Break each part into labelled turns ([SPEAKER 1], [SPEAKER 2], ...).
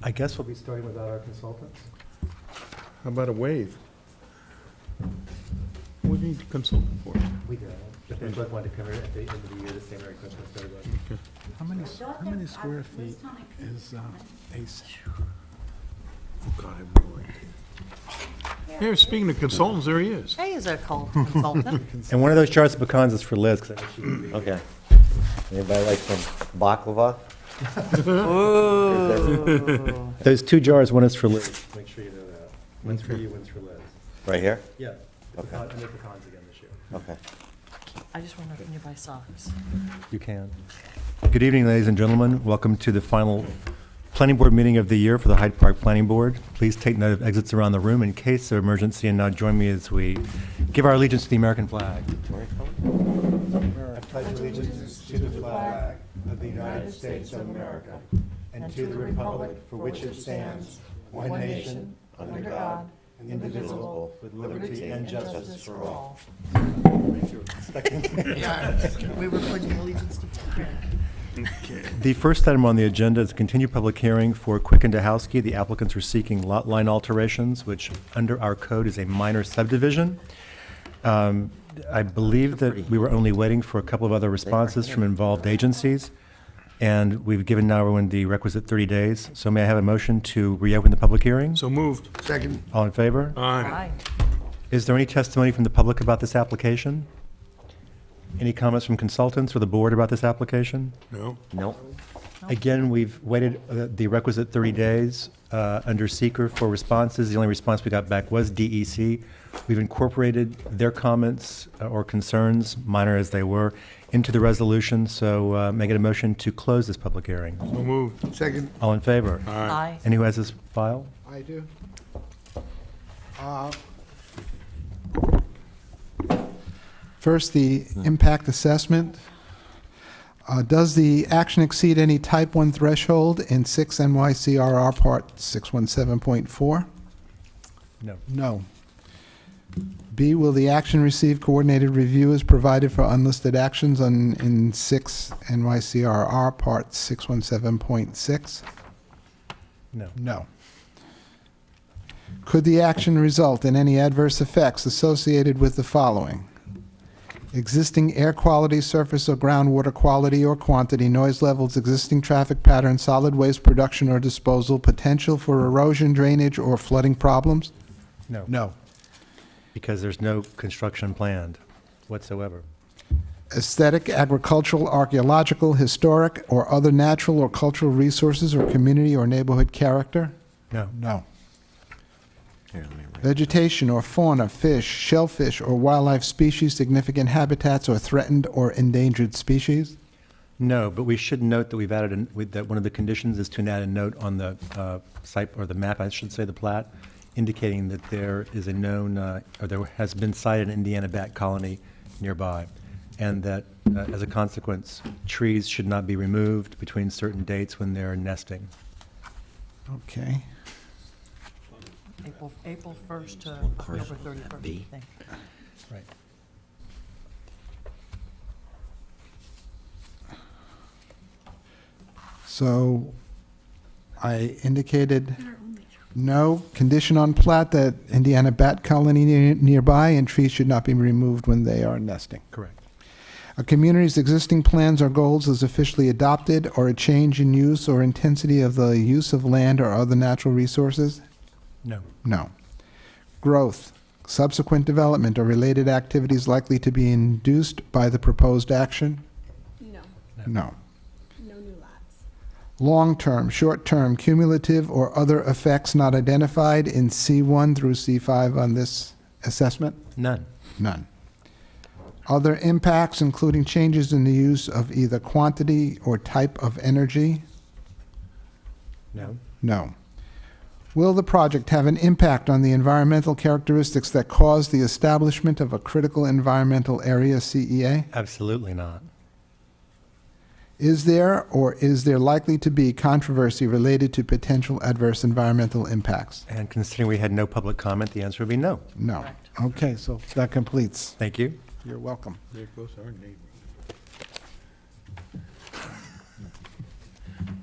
[SPEAKER 1] I guess we'll be starting without our consultants.
[SPEAKER 2] How about a wave? What do you need a consultant for?
[SPEAKER 1] We do. If they both want to come here at the end of the year to say Merry Christmas to everybody.
[SPEAKER 2] Okay. How many square feet is a? Oh God, I have no idea. Here, speaking of consultants, there he is.
[SPEAKER 3] Hey, is a consultant.
[SPEAKER 1] And one of those charts of pecans is for Liz, 'cause I know she would be.
[SPEAKER 4] Okay. Anybody like some baklava?
[SPEAKER 3] Ooh.
[SPEAKER 1] Those 2 jars, one is for Liz. Make sure you know that. One's for you, one's for Liz.
[SPEAKER 4] Right here?
[SPEAKER 1] Yeah.
[SPEAKER 4] Okay.
[SPEAKER 1] And they're pecans again this year.
[SPEAKER 4] Okay.
[SPEAKER 3] I just wonder if you buy socks.
[SPEAKER 1] You can. Good evening, ladies and gentlemen. Welcome to the final planning board meeting of the year for the Hyde Park Planning Board. Please take note of exits around the room in case of emergency, and now join me as we give our allegiance to the American flag. I pledge allegiance to the flag of the United States of America and to the republic for which it stands, one nation, under God, indivisible, with liberty and justice for all.
[SPEAKER 3] We were pledging allegiance to Frank.
[SPEAKER 1] The first item on the agenda is a continued public hearing for Quick and Dehowski. The applicants are seeking lot line alterations, which under our code is a minor subdivision. I believe that we were only waiting for a couple of other responses from involved agencies, and we've given now everyone the requisite 30 days. So may I have a motion to reopen the public hearing?
[SPEAKER 2] So moved. Second.
[SPEAKER 1] All in favor?
[SPEAKER 2] Aye.
[SPEAKER 3] Hi.
[SPEAKER 1] Is there any testimony from the public about this application? Any comments from consultants or the board about this application?
[SPEAKER 2] No.
[SPEAKER 4] Nope.
[SPEAKER 1] Again, we've waited the requisite 30 days under seeker for responses. The only response we got back was DEC. We've incorporated their comments or concerns, minor as they were, into the resolution. So may I get a motion to close this public hearing?
[SPEAKER 2] So moved. Second.
[SPEAKER 1] All in favor?
[SPEAKER 2] Aye.
[SPEAKER 3] Hi.
[SPEAKER 1] And who has this file?
[SPEAKER 5] I do. First, the impact assessment. Does the action exceed any type 1 threshold in 6 NYCRR Part 617.4?
[SPEAKER 1] No.
[SPEAKER 5] No. B, will the action receive coordinated review as provided for unlisted actions in 6 NYCRR Part 617.6?
[SPEAKER 1] No.
[SPEAKER 5] No. Could the action result in any adverse effects associated with the following? Existing air quality, surface or groundwater quality or quantity, noise levels, existing traffic patterns, solid waste production or disposal, potential for erosion, drainage, or flooding problems?
[SPEAKER 1] No.
[SPEAKER 5] No.
[SPEAKER 1] Because there's no construction planned whatsoever.
[SPEAKER 5] Aesthetic, agricultural, archaeological, historic, or other natural or cultural resources or community or neighborhood character?
[SPEAKER 1] No.
[SPEAKER 5] No.
[SPEAKER 4] Here, let me write.
[SPEAKER 5] Vegetation or fauna, fish, shellfish, or wildlife species, significant habitats, or threatened or endangered species?
[SPEAKER 1] No, but we should note that we've added, that one of the conditions is to add a note on the site, or the map, I should say, the plat, indicating that there is a known, or there has been sited an Indiana bat colony nearby, and that, as a consequence, trees should not be removed between certain dates when they're nesting.
[SPEAKER 5] Okay.
[SPEAKER 3] April 1st to October 31st, I think.
[SPEAKER 1] Right.
[SPEAKER 5] So I indicated no condition on plat that Indiana bat colony nearby and trees should not be removed when they are nesting.
[SPEAKER 1] Correct.
[SPEAKER 5] A community's existing plans or goals is officially adopted, or a change in use or intensity of the use of land or other natural resources?
[SPEAKER 1] No.
[SPEAKER 5] No. Growth, subsequent development, or related activities likely to be induced by the proposed action?
[SPEAKER 6] No,
[SPEAKER 5] No.
[SPEAKER 6] no new lots.
[SPEAKER 5] Long-term, short-term, cumulative, or other effects not identified in C1 through C5 on this assessment?
[SPEAKER 1] None.
[SPEAKER 5] None. Other impacts, including changes in the use of either quantity or type of energy?
[SPEAKER 1] No.
[SPEAKER 5] No. Will the project have an impact on the environmental characteristics that cause the establishment of a critical environmental area, CEA?
[SPEAKER 1] Absolutely not.
[SPEAKER 5] Is there or is there likely to be controversy related to potential adverse environmental impacts?
[SPEAKER 1] And considering we had no public comment, the answer would be no.
[SPEAKER 5] No.
[SPEAKER 3] Correct.
[SPEAKER 5] Okay, so that completes.
[SPEAKER 1] Thank you.
[SPEAKER 5] You're welcome.
[SPEAKER 2] There goes our neighbor.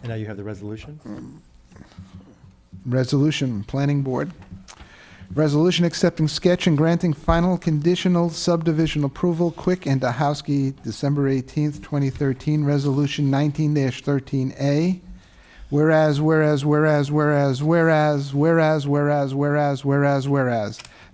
[SPEAKER 1] And now you have the resolution?
[SPEAKER 5] Resolution, Planning Board. Resolution accepting sketch and granting final conditional subdivision approval, Quick and Dahowski, December 18th, 2013, Resolution 19-13A. Whereas,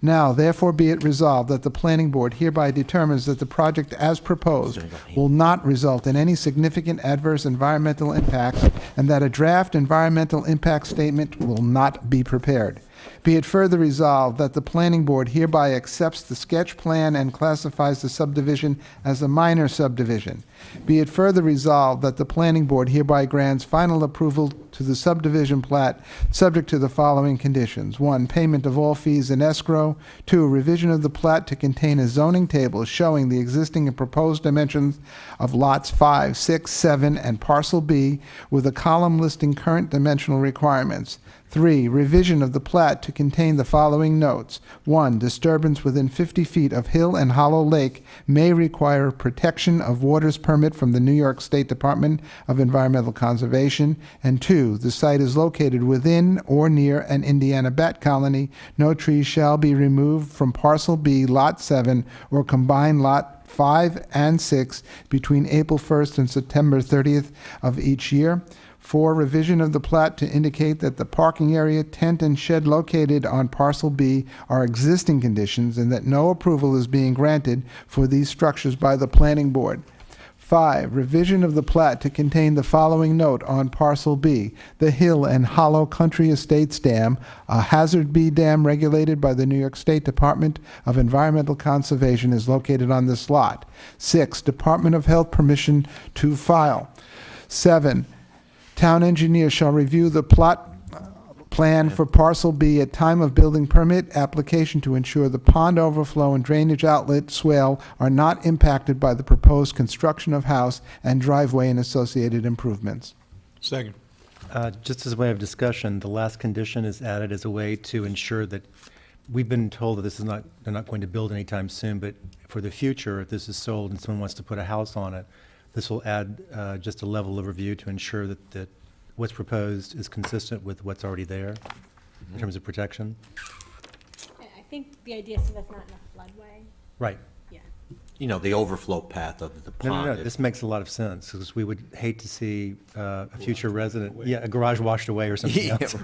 [SPEAKER 5] now, therefore be it resolved that the Planning Board hereby determines that the project as proposed will not result in any significant adverse environmental impacts, and that a draft environmental impact statement will not be prepared. Be it further resolved that the Planning Board hereby accepts the sketch plan and classifies the subdivision as a minor subdivision. Be it further resolved that the Planning Board hereby grants final approval to the subdivision plat, subject to the following conditions. 1, payment of all fees in escrow. 2, revision of the plat to contain a zoning table showing the existing and proposed dimensions of lots 5, 6, 7, and parcel B, with a column listing current dimensional requirements. 3, revision of the plat to contain the following notes. 1, disturbance within 50 feet of hill and hollow lake may require protection of waters permit from the New York State Department of Environmental Conservation. And 2, the site is located within or near an Indiana bat colony. No trees shall be removed from parcel B, lot 7, or combined lot 5 and 6 between April 1st and September 30th of each year. 4, revision of the plat to indicate that the parking area, tent, and shed located on parcel B are existing conditions and that no approval is being granted for these structures by the Planning Board. 5, revision of the plat to contain the following note on parcel B. The Hill and Hollow Country Estates Dam, a Hazard B dam regulated by the New York State Department of Environmental Conservation, is located on this lot. 6, Department of Health permission to file. 7, town engineer shall review the plot plan for parcel B at time of building permit application to ensure the pond overflow and drainage outlet swale are not impacted by the proposed construction of house and driveway and associated improvements.
[SPEAKER 2] Second.
[SPEAKER 1] Just as a way of discussion, the last condition is added as a way to ensure that, we've been told that this is not, they're not going to build anytime soon, but for the future, if this is sold and someone wants to put a house on it, this will add just a level of review to ensure that what's proposed is consistent with what's already there in terms of protection.
[SPEAKER 6] I think the idea is so that's not in a floodway.
[SPEAKER 1] Right.
[SPEAKER 6] Yeah.
[SPEAKER 4] You know, the overflow path of the pond.
[SPEAKER 1] No, this makes a lot of sense, because we would hate to see a future resident, a garage washed away or something
[SPEAKER 4] Yeah,
[SPEAKER 1] else.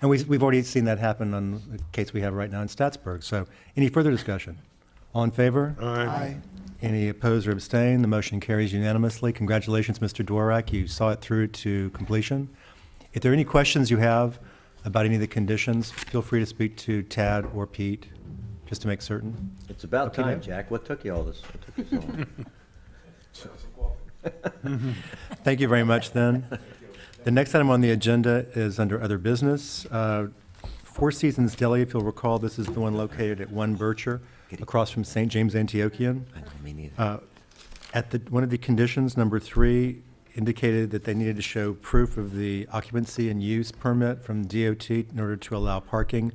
[SPEAKER 1] And we've already seen that happen on the case we have right now in Statsburg. So any further discussion? All in favor?
[SPEAKER 2] Aye.
[SPEAKER 1] Any opposed or abstained? The motion carries unanimously. Congratulations, Mr. Dworak. You saw it through to completion. If there are any questions you have about any of the conditions, feel free to speak to Tad or Pete, just to make certain.
[SPEAKER 4] It's about
[SPEAKER 1] Okay,
[SPEAKER 4] time,
[SPEAKER 1] now.
[SPEAKER 4] Jack. What took you all this? What took you so long?
[SPEAKER 1] Thank you very much, then. The next item on the agenda is under other business. Four Seasons Deli, if you'll recall, this is the one located at 1 Bircher, across from St. James Antiochian.
[SPEAKER 4] I know, me neither.
[SPEAKER 1] One of the conditions, number 3, indicated that they needed to show proof of the occupancy and use permit from DOT in order to allow parking,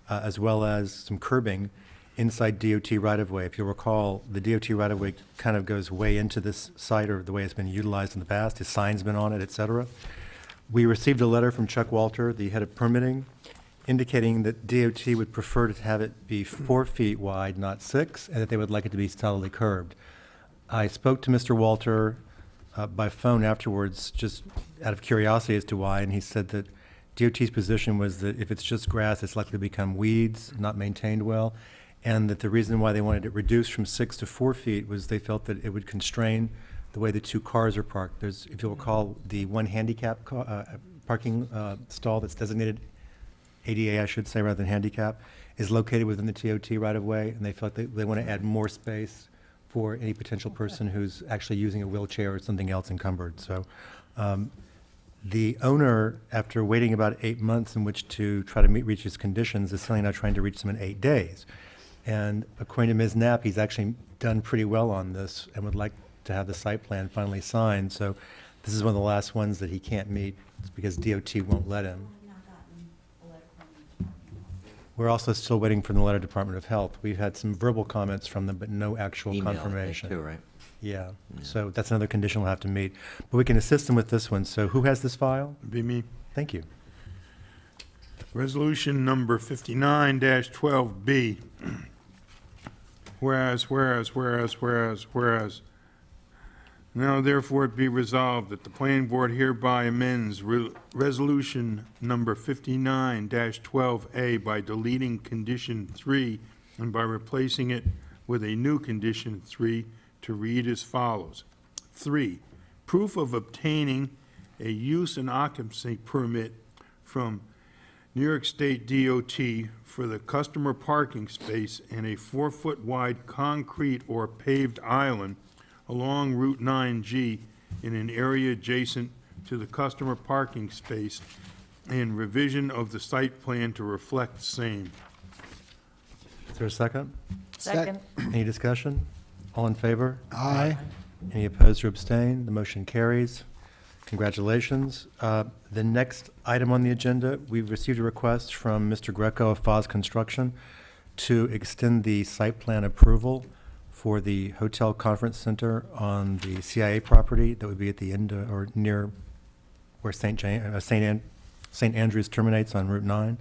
[SPEAKER 1] as well as some curbing inside DOT right-of-way. If you'll recall, the DOT right-of-way kind of goes way into this site, or the way it's been utilized in the past. His sign's been on it, et cetera. We received a letter from Chuck Walter, the head of permitting, indicating that DOT would prefer to have it be 4 feet wide, not 6, and that they would like it to be solidly curbed. I spoke to Mr. Walter by phone afterwards, just out of curiosity as to why, and he said that DOT's position was that if it's just grass, it's likely to become weeds, not maintained well, and that the reason why they wanted it reduced from 6 to 4 feet was they felt that it would constrain the way the 2 cars are parked. There's, if you'll recall, the one handicap parking stall that's designated ADA, I should say, rather than handicap, is located within the TOT right-of-way, and they felt they want to add more space for any potential person who's actually using a wheelchair or something else encumbered. So the owner, after waiting about 8 months in which to try to reach his conditions, is suddenly now trying to reach them in 8 days. And according to Ms. Knapp, he's actually done pretty well on this and would like to have the site plan finally signed. So this is one of the last ones that he can't meet because DOT won't let him. We're also still waiting for the letter Department of Health. We've had some verbal comments from them, but no actual
[SPEAKER 4] Email, I think,
[SPEAKER 1] confirmation.
[SPEAKER 4] too, right?
[SPEAKER 1] Yeah, so that's another condition we'll have to meet. But we can assist them with this one. So who has this file?
[SPEAKER 2] Be me.
[SPEAKER 1] Thank you.
[SPEAKER 2] Resolution number 59-12B. Whereas, now therefore it be resolved that the planning board hereby amends resolution number 59-12A by deleting condition 3 and by replacing it with a new condition 3 to read as follows. 3, proof of obtaining a use and occupancy permit from New York State DOT for the customer parking space and a 4-foot wide concrete or paved island along Route 9G in an area adjacent to the customer parking space and revision of the site plan to reflect the same.
[SPEAKER 1] Is there a second?
[SPEAKER 3] Second.
[SPEAKER 1] Any discussion? All in favor?
[SPEAKER 5] Aye.
[SPEAKER 1] Any opposed or abstain? The motion carries. Congratulations. The next item on the agenda, we've received a request from Mr. Greco of Foz Construction to extend the site plan approval for the Hotel Conference Center on the CIA property that would be at the end or near where St. Andrews terminates on Route 9.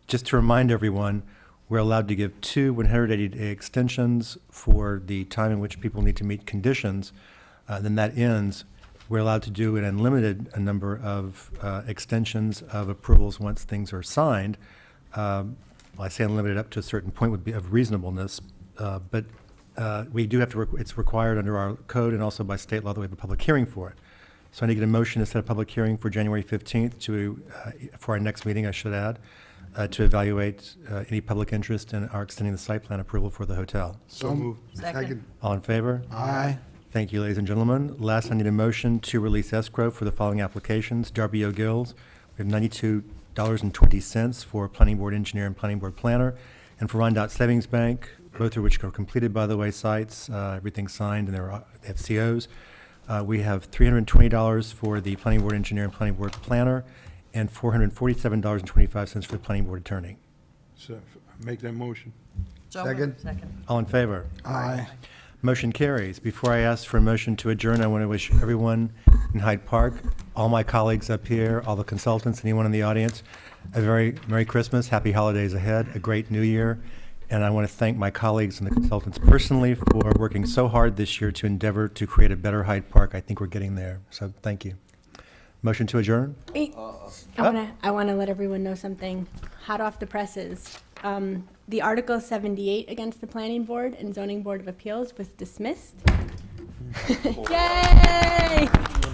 [SPEAKER 1] Just to remind everyone, we're allowed to give 2 180-day extensions for the time in which people need to meet conditions. Then that ends. We're allowed to do an unlimited number of extensions of approvals once things are signed. Well, I say unlimited up to a certain point would be of reasonableness, but we do have to, it's required under our code and also by state law that we have a public hearing for it. So I need to get a motion to set a public hearing for January 15th to, for our next meeting, I should add, to evaluate any public interest in our extending the site plan approval for the hotel.
[SPEAKER 2] So moved.
[SPEAKER 3] Second.
[SPEAKER 1] All in favor?
[SPEAKER 5] Aye.
[SPEAKER 1] Thank you, ladies and gentlemen. Last, I need a motion to release escrow for the following applications. Darby O'Gills, we have $92.20 for planning board engineer and planning board planner, and for Rondot Savings Bank, both of which are completed, by the way, sites, everything's signed, and they have COs. We have $320 for the planning board engineer and planning board planner, and $447.25 for the planning board attorney.
[SPEAKER 2] So, make that motion.
[SPEAKER 3] So moved. Second.
[SPEAKER 1] All in favor?
[SPEAKER 5] Aye.
[SPEAKER 1] Motion carries. Before I ask for a motion to adjourn, I want to wish everyone in Hyde Park, all my colleagues up here, all the consultants, anyone in the audience, a very Merry Christmas, Happy Holidays ahead, a great New Year, and I want to thank my colleagues and the consultants personally for working so hard this year to endeavor to create a better Hyde Park. I think we're getting there, so thank you. Motion to adjourn?
[SPEAKER 6] Wait, I wanna let everyone know something hot off the presses. The Article 78 against the Planning Board and Zoning Board of Appeals was dismissed. Yay!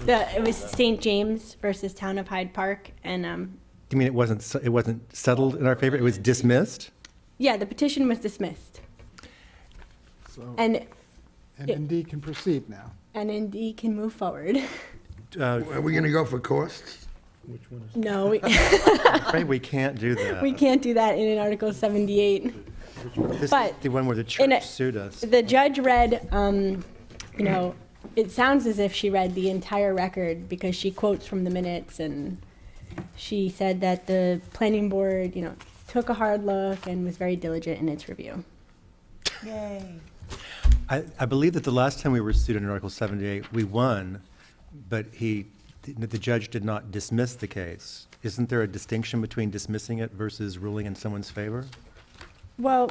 [SPEAKER 6] It was St. James versus Town of Hyde Park, and
[SPEAKER 1] You mean it wasn't settled in our favor? It was dismissed?
[SPEAKER 6] yeah, the petition was dismissed,
[SPEAKER 5] So,
[SPEAKER 6] and
[SPEAKER 5] ND can proceed now.
[SPEAKER 6] NND can move forward.
[SPEAKER 7] Are we gonna go for costs?
[SPEAKER 2] Which one is?
[SPEAKER 6] No,
[SPEAKER 1] I'm afraid we can't do that.
[SPEAKER 6] we can't do that in an Article 78.
[SPEAKER 1] This
[SPEAKER 6] but
[SPEAKER 1] is the one where the
[SPEAKER 6] in a-
[SPEAKER 1] church sued us.
[SPEAKER 6] The judge read, you know, it sounds as if she read the entire record because she quotes from the minutes, and she said that the planning board, you know, took a hard look and was very diligent in its review.
[SPEAKER 3] Yay.
[SPEAKER 1] I believe that the last time we were sued in Article 78, we won, but the judge did not dismiss the case. Isn't there a distinction between dismissing it versus ruling in someone's favor?
[SPEAKER 6] Well,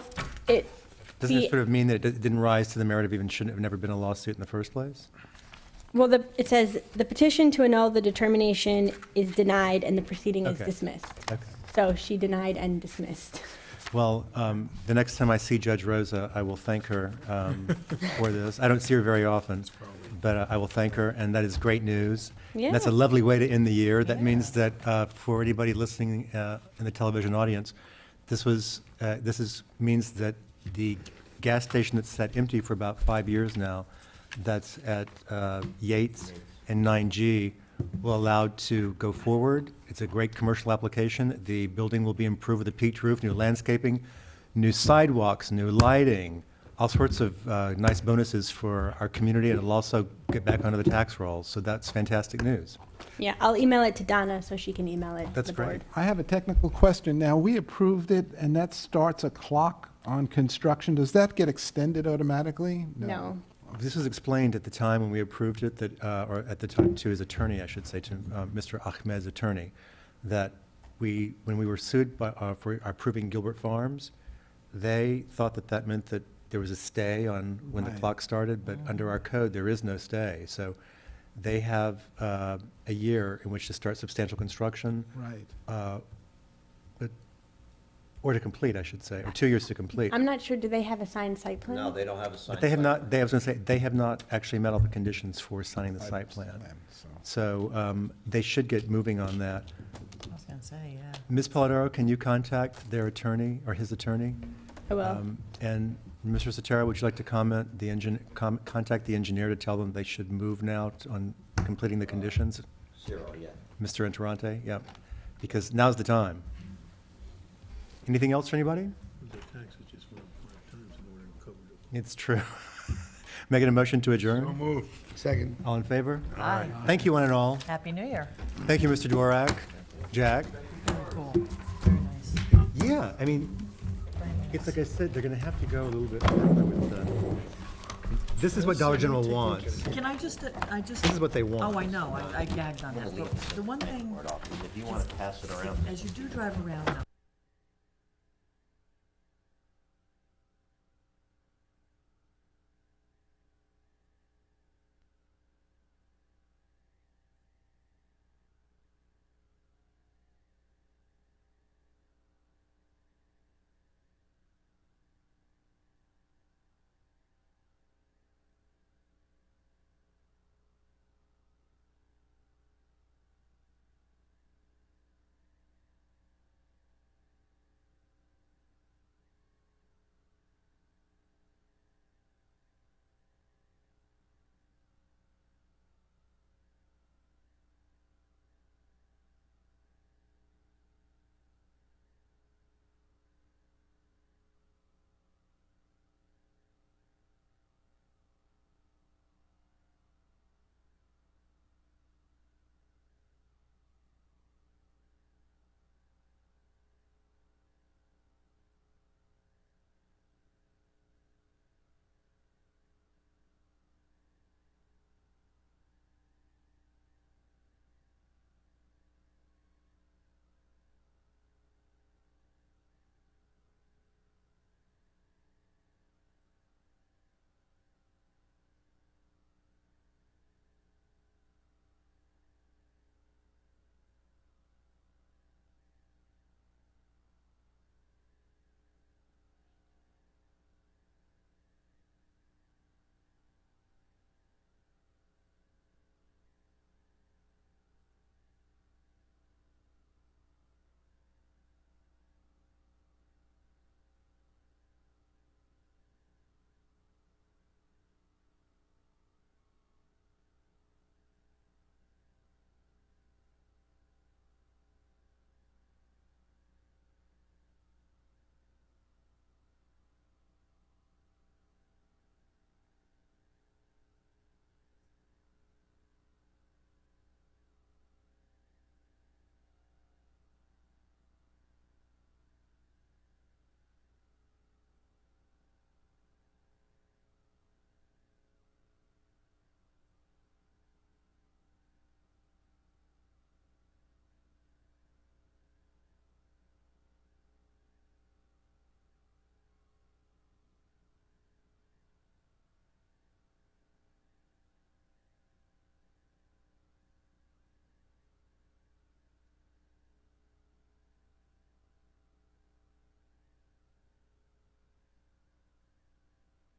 [SPEAKER 1] Doesn't it sort of mean that it didn't rise to the merit of even shouldn't have never been a lawsuit in the first place?
[SPEAKER 6] well, it says the petition to annul the determination is denied and the proceeding is
[SPEAKER 1] Okay.
[SPEAKER 6] dismissed.
[SPEAKER 1] Okay.
[SPEAKER 6] So she denied and dismissed.
[SPEAKER 1] Well, the next time I see Judge Rosa, I will thank her for this. I don't see her very often, but I will thank her, and that is great news. And that's a
[SPEAKER 6] Yeah.
[SPEAKER 1] lovely way to end the year. That means that for anybody listening in the television audience, means that the gas station that's sat empty for about 5 years now, that's at Yates and 9G, will allow to go forward. It's a great commercial application. The building will be improved with a peaked roof, new landscaping, new sidewalks, new lighting, all sorts of nice bonuses for our community, and it'll also get back onto the tax rolls. So that's fantastic news.
[SPEAKER 6] Yeah, I'll email it to Donna so she can email it to
[SPEAKER 1] That's
[SPEAKER 6] the
[SPEAKER 1] great.
[SPEAKER 6] board.
[SPEAKER 5] I have a technical question. Now, we approved it, and that starts a clock on construction. Does that get extended automatically?
[SPEAKER 6] No.
[SPEAKER 1] This was explained at the time when we approved it, that, or at the time to his attorney, I should say, to Mr. Ahmed's attorney, that when we were sued for approving Gilbert Farms, they thought that that meant that there was a stay on when the
[SPEAKER 5] Right.
[SPEAKER 1] clock started, but under our code, there is no stay. So they have a year in which to start substantial construction,
[SPEAKER 5] Right.
[SPEAKER 1] or to complete, I should say, or 2 years to complete.
[SPEAKER 6] I'm not sure, do they have a signed site plan?
[SPEAKER 4] No, they don't have a sign.
[SPEAKER 1] But they have not, I was going to say, they have not actually met all the conditions for signing the site plan.
[SPEAKER 5] So-
[SPEAKER 1] So they should get moving on that.
[SPEAKER 3] I was gonna say, yeah.
[SPEAKER 1] Ms. Polidoro, can you contact their attorney or his attorney?
[SPEAKER 6] I will.
[SPEAKER 1] And Mr. Sotero, would you like to contact the engineer to tell them they should move now on completing the conditions?
[SPEAKER 4] 0, yeah.
[SPEAKER 1] Mr. Interante, yeah, because now's the time. Anything else for anybody?
[SPEAKER 2] The taxes just went up 5 times in order to cover it.
[SPEAKER 1] It's true. Making a motion to
[SPEAKER 2] So
[SPEAKER 1] adjourn?
[SPEAKER 2] moved.
[SPEAKER 7] Second.
[SPEAKER 1] All in favor?
[SPEAKER 3] Aye.
[SPEAKER 1] Thank you, one and all.
[SPEAKER 3] Happy New Year.
[SPEAKER 1] Thank you, Mr. Dvorak. Jack?
[SPEAKER 3] Very cool. Very nice.
[SPEAKER 1] Yeah, I mean,
[SPEAKER 3] Very nice.
[SPEAKER 1] it's like I said, they're gonna have to go a little bit further with this is what Dollar General wants.
[SPEAKER 3] Can I just,
[SPEAKER 1] This is what they want.
[SPEAKER 3] Oh, I know, I gagged on that, but the one thing,
[SPEAKER 4] If you want to pass it around.
[SPEAKER 3] as you do drive around now,